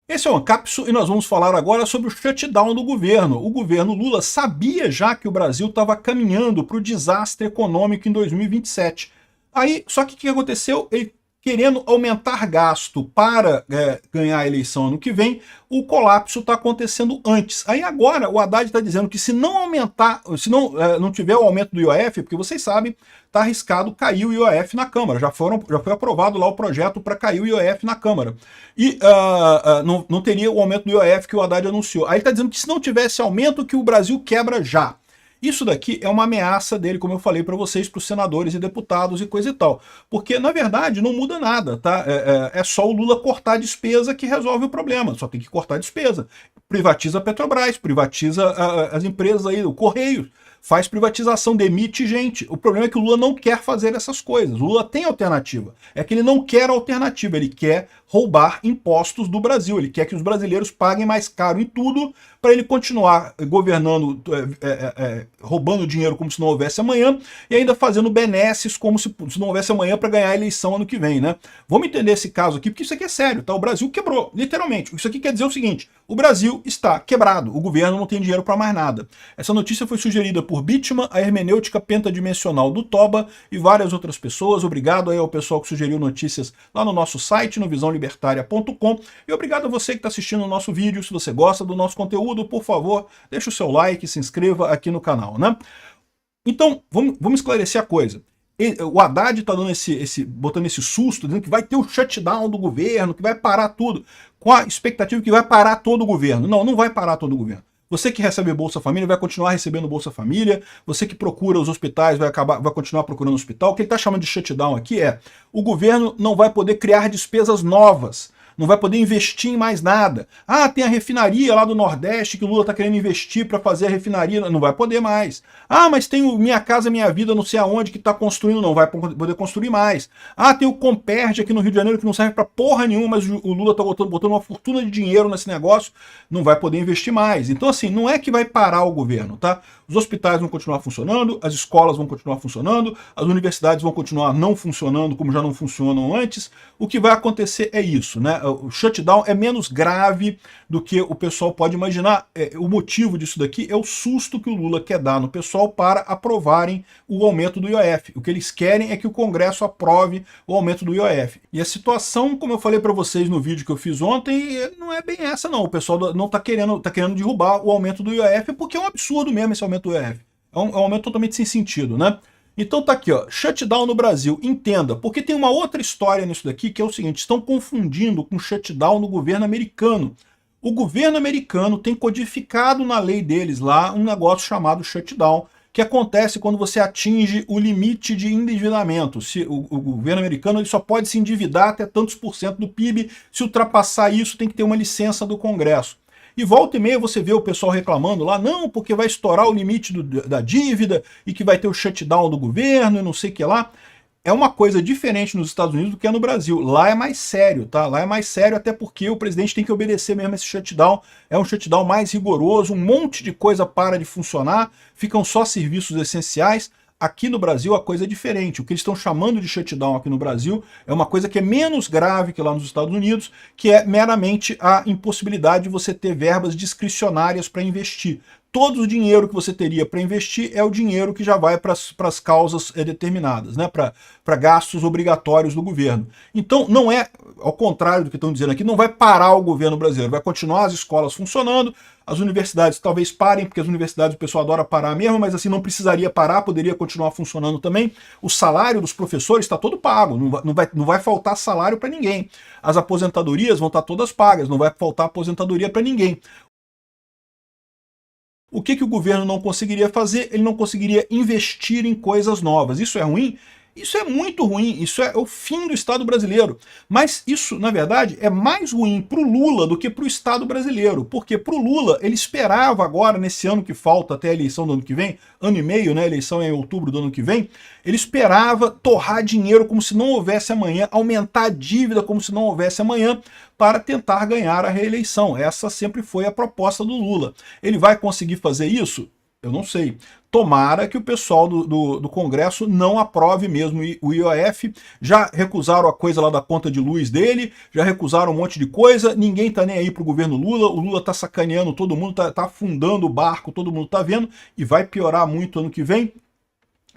Esse é o Ancapsu e nós vamos falar agora sobre o shutdown do governo. O governo Lula sabia já que o Brasil estava caminhando para o desastre econômico em 2027. Aí, só que o que aconteceu? Ele querendo aumentar gasto para ganhar a eleição ano que vem, o colapso está acontecendo antes. Aí agora o Haddad está dizendo que se não aumentar, se não tiver o aumento do IOF, porque vocês sabem, está arriscado cair o IOF na Câmara. Já foi aprovado lá o projeto para cair o IOF na Câmara. E não teria o aumento do IOF que o Haddad anunciou. Aí ele está dizendo que se não tivesse aumento, que o Brasil quebra já. Isso daqui é uma ameaça dele, como eu falei para vocês, para os senadores e deputados e coisa e tal. Porque, na verdade, não muda nada, tá? É só o Lula cortar a despesa que resolve o problema. Só tem que cortar a despesa. Privatiza a Petrobras, privatiza as empresas aí, o Correio, faz privatização, demite gente. O problema é que o Lula não quer fazer essas coisas. O Lula tem alternativa. É que ele não quer alternativa, ele quer roubar impostos do Brasil. Ele quer que os brasileiros paguem mais caro em tudo para ele continuar governando, roubando dinheiro como se não houvesse amanhã e ainda fazendo benesses como se não houvesse amanhã para ganhar a eleição ano que vem, né? Vamos entender esse caso aqui, porque isso aqui é sério, tá? O Brasil quebrou, literalmente. Isso aqui quer dizer o seguinte: o Brasil está quebrado, o governo não tem dinheiro para mais nada. Essa notícia foi sugerida por Bitman, a hermenêutica pentadimensional do Toba e várias outras pessoas. Obrigado aí ao pessoal que sugeriu notícias lá no nosso site, no visãolibertaria.com, e obrigado a você que está assistindo o nosso vídeo. Se você gosta do nosso conteúdo, por favor, deixa o seu like, se inscreva aqui no canal, né? Então, vamos esclarecer a coisa. O Haddad está dando botando esse susto, dizendo que vai ter o shutdown do governo, que vai parar tudo, com a expectativa que vai parar todo o governo. Não, não vai parar todo o governo. Você que recebe Bolsa Família vai continuar recebendo Bolsa Família, você que procura os hospitais vai continuar procurando hospital. O que ele está chamando de shutdown aqui é: o governo não vai poder criar despesas novas, não vai poder investir em mais nada. Ah, tem a refinaria lá do Nordeste que o Lula está querendo investir para fazer a refinaria, não vai poder mais. Ah, mas tem o Minha Casa Minha Vida não sei aonde que está construindo, não vai poder construir mais. Ah, tem o Comperj aqui no Rio de Janeiro que não serve para porra nenhuma, mas o Lula está botando uma fortuna de dinheiro nesse negócio, não vai poder investir mais. Então assim, não é que vai parar o governo, tá? Os hospitais vão continuar funcionando, as escolas vão continuar funcionando, as universidades vão continuar não funcionando como já não funcionam antes. O que vai acontecer é isso, né? O shutdown é menos grave do que o pessoal pode imaginar. O motivo disso daqui é o susto que o Lula quer dar no pessoal para aprovarem o aumento do IOF. O que eles querem é que o Congresso aprove o aumento do IOF. E a situação, como eu falei para vocês no vídeo que eu fiz ontem, não é bem essa não. O pessoal não está querendo derrubar o aumento do IOF, porque é um absurdo mesmo esse aumento do IOF. É um aumento totalmente sem sentido, né? Então tá aqui, ó, shutdown no Brasil, entenda, porque tem uma outra história nisso daqui, que é o seguinte: estão confundindo com shutdown no governo americano. O governo americano tem codificado na lei deles lá um negócio chamado shutdown, que acontece quando você atinge o limite de endividamento. O governo americano ele só pode se endividar até tantos por cento do PIB, se ultrapassar isso tem que ter uma licença do Congresso. E volta e meia você vê o pessoal reclamando lá, não, porque vai estourar o limite da dívida e que vai ter o shutdown do governo e não sei o que lá. É uma coisa diferente nos Estados Unidos do que é no Brasil. Lá é mais sério, tá? Lá é mais sério até porque o presidente tem que obedecer mesmo esse shutdown. É um shutdown mais rigoroso, um monte de coisa para de funcionar, ficam só serviços essenciais. Aqui no Brasil a coisa é diferente. O que eles estão chamando de shutdown aqui no Brasil é uma coisa que é menos grave que lá nos Estados Unidos, que é meramente a impossibilidade de você ter verbas discricionárias para investir. Todo o dinheiro que você teria para investir é o dinheiro que já vai para as causas determinadas, né? Para gastos obrigatórios do governo. Então não é, ao contrário do que estão dizendo aqui, não vai parar o governo brasileiro, vai continuar as escolas funcionando, as universidades talvez parem, porque as universidades o pessoal adora parar mesmo, mas assim não precisaria parar, poderia continuar funcionando também. O salário dos professores está todo pago, não vai faltar salário para ninguém. As aposentadorias vão estar todas pagas, não vai faltar aposentadoria para ninguém. O que o governo não conseguiria fazer? Ele não conseguiria investir em coisas novas. Isso é ruim? Isso é muito ruim, isso é o fim do Estado brasileiro. Mas isso, na verdade, é mais ruim para o Lula do que para o Estado brasileiro. Porque para o Lula, ele esperava agora, nesse ano que falta até a eleição do ano que vem, ano e meio, né? A eleição é em outubro do ano que vem, ele esperava torrar dinheiro como se não houvesse amanhã, aumentar a dívida como se não houvesse amanhã, para tentar ganhar a reeleição. Essa sempre foi a proposta do Lula. Ele vai conseguir fazer isso? Eu não sei. Tomara que o pessoal do Congresso não aprove mesmo o IOF. Já recusaram a coisa lá da conta de luz dele, já recusaram um monte de coisa, ninguém tá nem aí pro governo Lula, o Lula tá sacaneando todo mundo, tá afundando o barco, todo mundo tá vendo, e vai piorar muito ano que vem.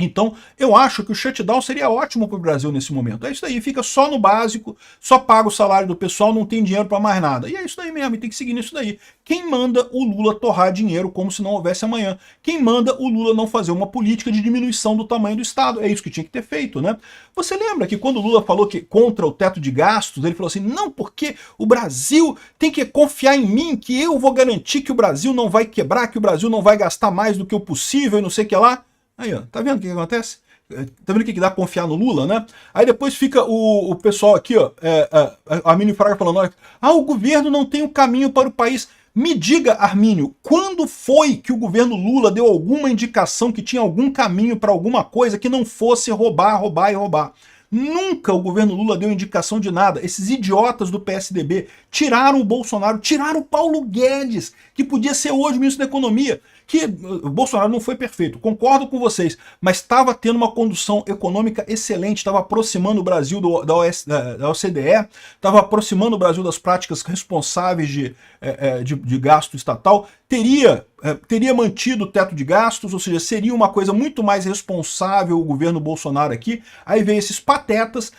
Então, eu acho que o shutdown seria ótimo para o Brasil nesse momento. É isso aí, fica só no básico, só paga o salário do pessoal, não tem dinheiro para mais nada. E é isso aí mesmo, e tem que seguir nisso daí. Quem manda o Lula torrar dinheiro como se não houvesse amanhã? Quem manda o Lula não fazer uma política de diminuição do tamanho do Estado? É isso que tinha que ter feito, né? Você lembra que quando o Lula falou que contra o teto de gastos, ele falou assim, não, porque o Brasil tem que confiar em mim, que eu vou garantir que o Brasil não vai quebrar, que o Brasil não vai gastar mais do que o possível e não sei o que lá. Aí, ó, tá vendo o que acontece? Tá vendo o que dá confiar no Lula, né? Aí depois fica o pessoal aqui, ó, Armínio Fraga falando, o governo não tem um caminho para o país. Me diga, Armínio, quando foi que o governo Lula deu alguma indicação que tinha algum caminho para alguma coisa que não fosse roubar, roubar e roubar? Nunca o governo Lula deu indicação de nada. Esses idiotas do PSDB tiraram o Bolsonaro, tiraram o Paulo Guedes, que podia ser hoje o ministro da Economia. Que o Bolsonaro não foi perfeito, concordo com vocês, mas estava tendo uma condução econômica excelente, estava aproximando o Brasil da OCDE, estava aproximando o Brasil das práticas responsáveis de gasto estatal, teria mantido o teto de gastos, ou seja, seria uma coisa muito mais responsável o governo Bolsonaro aqui. Aí vem esses patetas,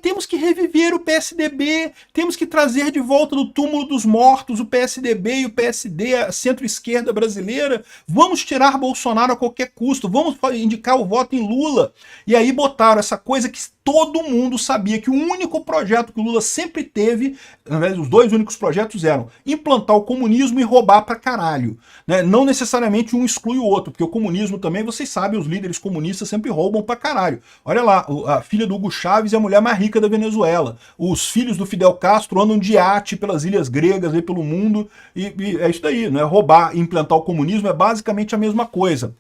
temos que reviver o PSDB, temos que trazer de volta do túmulo dos mortos o PSDB e o PSD, a centro-esquerda brasileira, vamos tirar Bolsonaro a qualquer custo, vamos indicar o voto em Lula. E aí botaram essa coisa que todo mundo sabia, que o único projeto que o Lula sempre teve, na verdade os dois únicos projetos eram implantar o comunismo e roubar pra caralho, né? Não necessariamente um exclui o outro, porque o comunismo também, vocês sabem, os líderes comunistas sempre roubam pra caralho. Olha lá, a filha do Hugo Chávez é a mulher mais rica da Venezuela, os filhos do Fidel Castro andam de iate pelas ilhas gregas, aí pelo mundo, e é isso daí, né? Roubar e implantar o comunismo é basicamente a mesma coisa.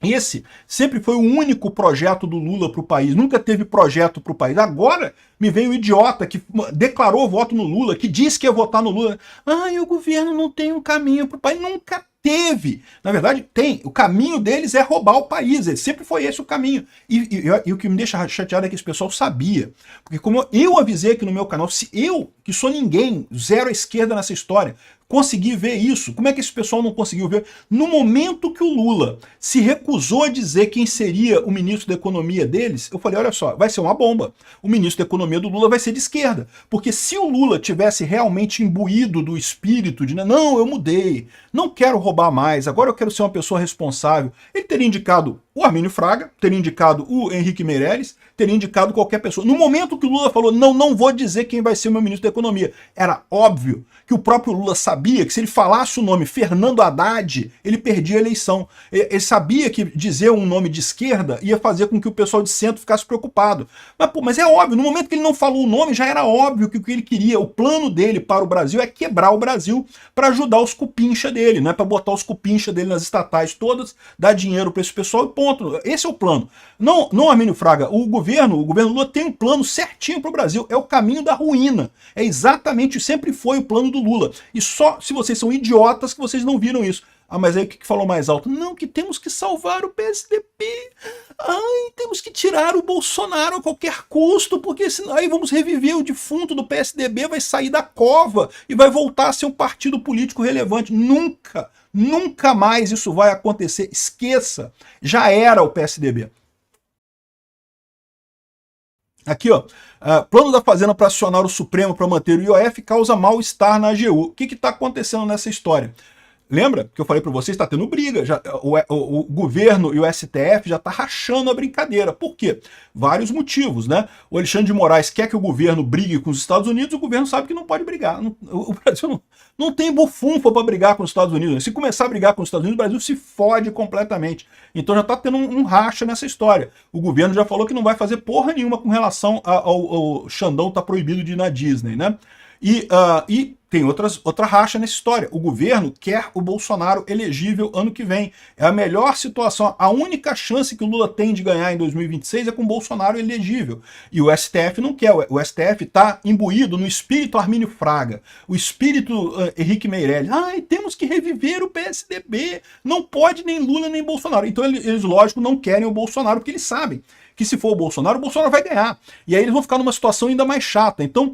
Esse sempre foi o único projeto do Lula para o país, nunca teve projeto para o país. Agora me vem o idiota que declarou voto no Lula, que disse que ia votar no Lula. O governo não tem um caminho para o país. Nunca teve. Na verdade, tem. O caminho deles é roubar o país. Sempre foi esse o caminho. E o que me deixa chateado é que esse pessoal sabia. Porque como eu avisei aqui no meu canal, se eu, que sou ninguém, zero à esquerda nessa história, consegui ver isso. Como é que esse pessoal não conseguiu ver? No momento que o Lula se recusou a dizer quem seria o ministro da economia deles, eu falei, olha só, vai ser uma bomba. O ministro da economia do Lula vai ser de esquerda. Porque se o Lula tivesse realmente imbuído do espírito de, não, eu mudei, não quero roubar mais, agora eu quero ser uma pessoa responsável, ele teria indicado o Armínio Fraga, teria indicado o Henrique Meirelles, teria indicado qualquer pessoa. No momento que o Lula falou, não vou dizer quem vai ser o meu ministro da economia, era óbvio que o próprio Lula sabia que se ele falasse o nome Fernando Haddad, ele perdia a eleição. Ele sabia que dizer um nome de esquerda ia fazer com que o pessoal de centro ficasse preocupado. Mas é óbvio, no momento que ele não falou o nome, já era óbvio que o que ele queria, o plano dele para o Brasil é quebrar o Brasil para ajudar os cupincha dele, né? Para botar os cupincha dele nas estatais todas, dar dinheiro para esse pessoal e ponto. Esse é o plano. Não, Armínio Fraga, o governo Lula tem um plano certinho para o Brasil, é o caminho da ruína. É exatamente, sempre foi o plano do Lula. E só se vocês são idiotas que vocês não viram isso. Mas aí o que falou mais alto? Não, que temos que salvar o PSDB. Temos que tirar o Bolsonaro a qualquer custo, porque senão aí vamos reviver o defunto do PSDB, vai sair da cova e vai voltar a ser um partido político relevante. Nunca mais isso vai acontecer. Esqueça. Já era o PSDB. Aqui, ó, plano da Fazenda para acionar o Supremo para manter o IOF causa mal-estar na AGU. O que está acontecendo nessa história? Lembra que eu falei para vocês, está tendo briga, o governo e o STF já está rachando a brincadeira. Por quê? Vários motivos, né? O Alexandre de Moraes quer que o governo brigue com os Estados Unidos, o governo sabe que não pode brigar. O Brasil não tem bufunfa para brigar com os Estados Unidos. Se começar a brigar com os Estados Unidos, o Brasil se fode completamente. Então já está tendo um racha nessa história. O governo já falou que não vai fazer porra nenhuma com relação ao Xandão tá proibido de ir na Disney, né? E tem outra racha nessa história. O governo quer o Bolsonaro elegível ano que vem. É a melhor situação. A única chance que o Lula tem de ganhar em 2026 é com o Bolsonaro elegível. E o STF não quer. O STF está imbuído no espírito Armínio Fraga, o espírito Henrique Meirelles. Temos que reviver o PSDB. Não pode nem Lula nem Bolsonaro. Então eles, lógico, não querem o Bolsonaro, porque eles sabem que se for o Bolsonaro vai ganhar. E aí eles vão ficar numa situação ainda mais chata. Então,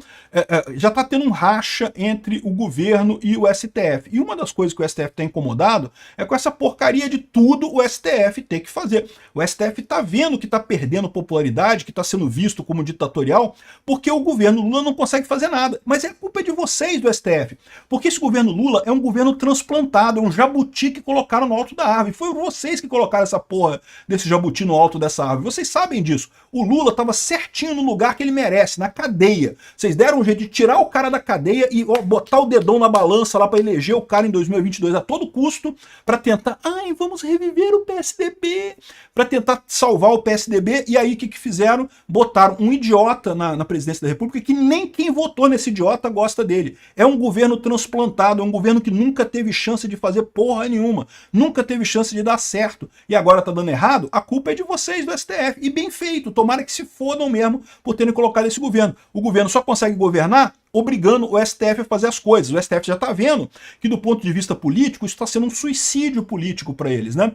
já está tendo um racha entre o governo e o STF. E uma das coisas que o STF está incomodado é com essa porcaria de tudo o STF ter que fazer. O STF está vendo que está perdendo popularidade, que está sendo visto como ditatorial, porque o governo Lula não consegue fazer nada. Mas é culpa de vocês do STF. Porque esse governo Lula é um governo transplantado, é um jabuti que colocaram no alto da árvore. Foi vocês que colocaram essa porra desse jabuti no alto dessa árvore. Vocês sabem disso. O Lula estava certinho no lugar que ele merece, na cadeia. Vocês deram um jeito de tirar o cara da cadeia e botar o dedão na balança lá para eleger o cara em 2022 a todo custo, para tentar, vamos reviver o PSDB, para tentar salvar o PSDB. E aí o que fizeram? Botaram um idiota na presidência da República que nem quem votou nesse idiota gosta dele. É um governo transplantado, é um governo que nunca teve chance de fazer porra nenhuma, nunca teve chance de dar certo. E agora tá dando errado? A culpa é de vocês do STF. E bem feito, tomara que se fodam mesmo por terem colocado esse governo. O governo só consegue governar obrigando o STF a fazer as coisas. O STF já está vendo que, do ponto de vista político, isso está sendo um suicídio político para eles, né?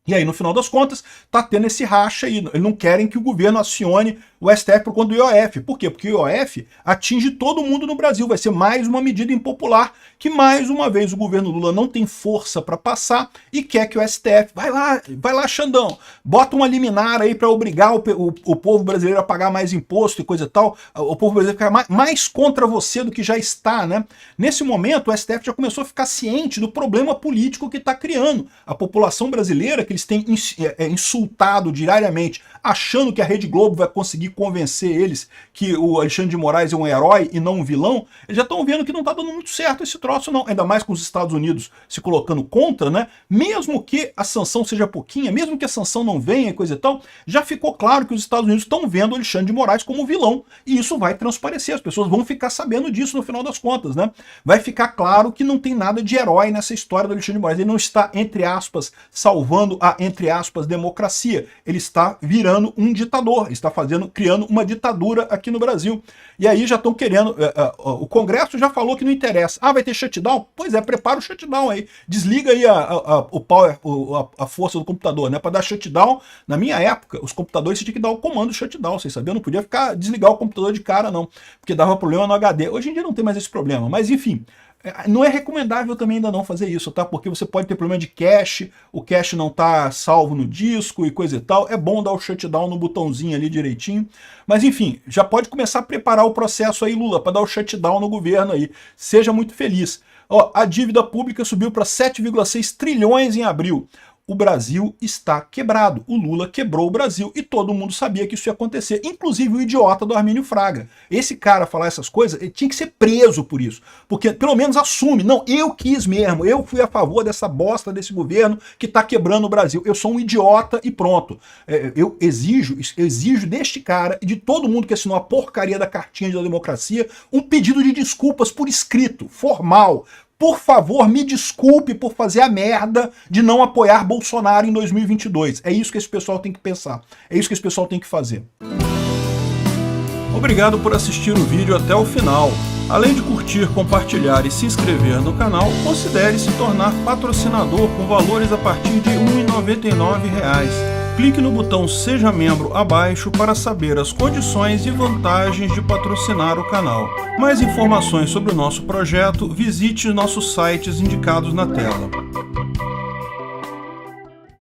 E aí, no final das contas, tá tendo esse racha aí. Eles não querem que o governo acione o STF por conta do IOF. Por quê? Porque o IOF atinge todo mundo no Brasil. Vai ser mais uma medida impopular que, mais uma vez, o governo Lula não tem força para passar e quer que o STF... Vai lá, Xandão. Bota uma liminar aí para obrigar o povo brasileiro a pagar mais imposto e coisa e tal. O povo brasileiro ficar mais contra você do que já está, né? Nesse momento, o STF já começou a ficar ciente do problema político que está criando. A população brasileira, que eles têm insultado diariamente, achando que a Rede Globo vai conseguir convencer eles que o Alexandre de Moraes é um herói e não um vilão, eles já estão vendo que não está dando muito certo esse troço não, ainda mais com os Estados Unidos se colocando contra, né? Mesmo que a sanção seja pouquinha, mesmo que a sanção não venha e coisa e tal, já ficou claro que os Estados Unidos estão vendo o Alexandre de Moraes como vilão, e isso vai transparecer, as pessoas vão ficar sabendo disso no final das contas, né? Vai ficar claro que não tem nada de herói nessa história do Alexandre de Moraes, ele não está, entre aspas, salvando a, entre aspas, democracia, ele está virando um ditador, está criando uma ditadura aqui no Brasil. E aí já estão querendo, o Congresso já falou que não interessa. Vai ter shutdown? Pois é, prepara o shutdown aí, desliga aí o power, a força do computador, né? Para dar shutdown, na minha época, os computadores você tinha que dar o comando shutdown, vocês sabiam? Não podia desligar o computador de cara não, porque dava problema no HD. Hoje em dia não tem mais esse problema, mas enfim, não é recomendável também ainda não fazer isso, tá? Porque você pode ter problema de cache, o cache não tá salvo no disco e coisa e tal. É bom dar o shutdown no botãozinho ali direitinho. Mas enfim, já pode começar a preparar o processo aí, Lula, para dar o shutdown no governo aí. Seja muito feliz. A dívida pública subiu para 7,6 trilhões em abril. O Brasil está quebrado. O Lula quebrou o Brasil e todo mundo sabia que isso ia acontecer, inclusive o idiota do Armínio Fraga. Esse cara falar essas coisas, ele tinha que ser preso por isso, porque pelo menos assume, não, eu quis mesmo, eu fui a favor dessa bosta desse governo que está quebrando o Brasil, eu sou um idiota e pronto. Eu exijo deste cara e de todo mundo que assinou a porcaria da cartinha da democracia um pedido de desculpas por escrito, formal. Por favor, me desculpe por fazer a merda de não apoiar Bolsonaro em 2022. É isso que esse pessoal tem que pensar. É isso que esse pessoal tem que fazer. Obrigado por assistir o vídeo até o final. Além de curtir, compartilhar e se inscrever no canal, considere se tornar patrocinador com valores a partir de R$ 1,99. Clique no botão Seja Membro abaixo para saber as condições e vantagens de patrocinar o canal. Mais informações sobre o nosso projeto, visite nossos sites indicados na tela.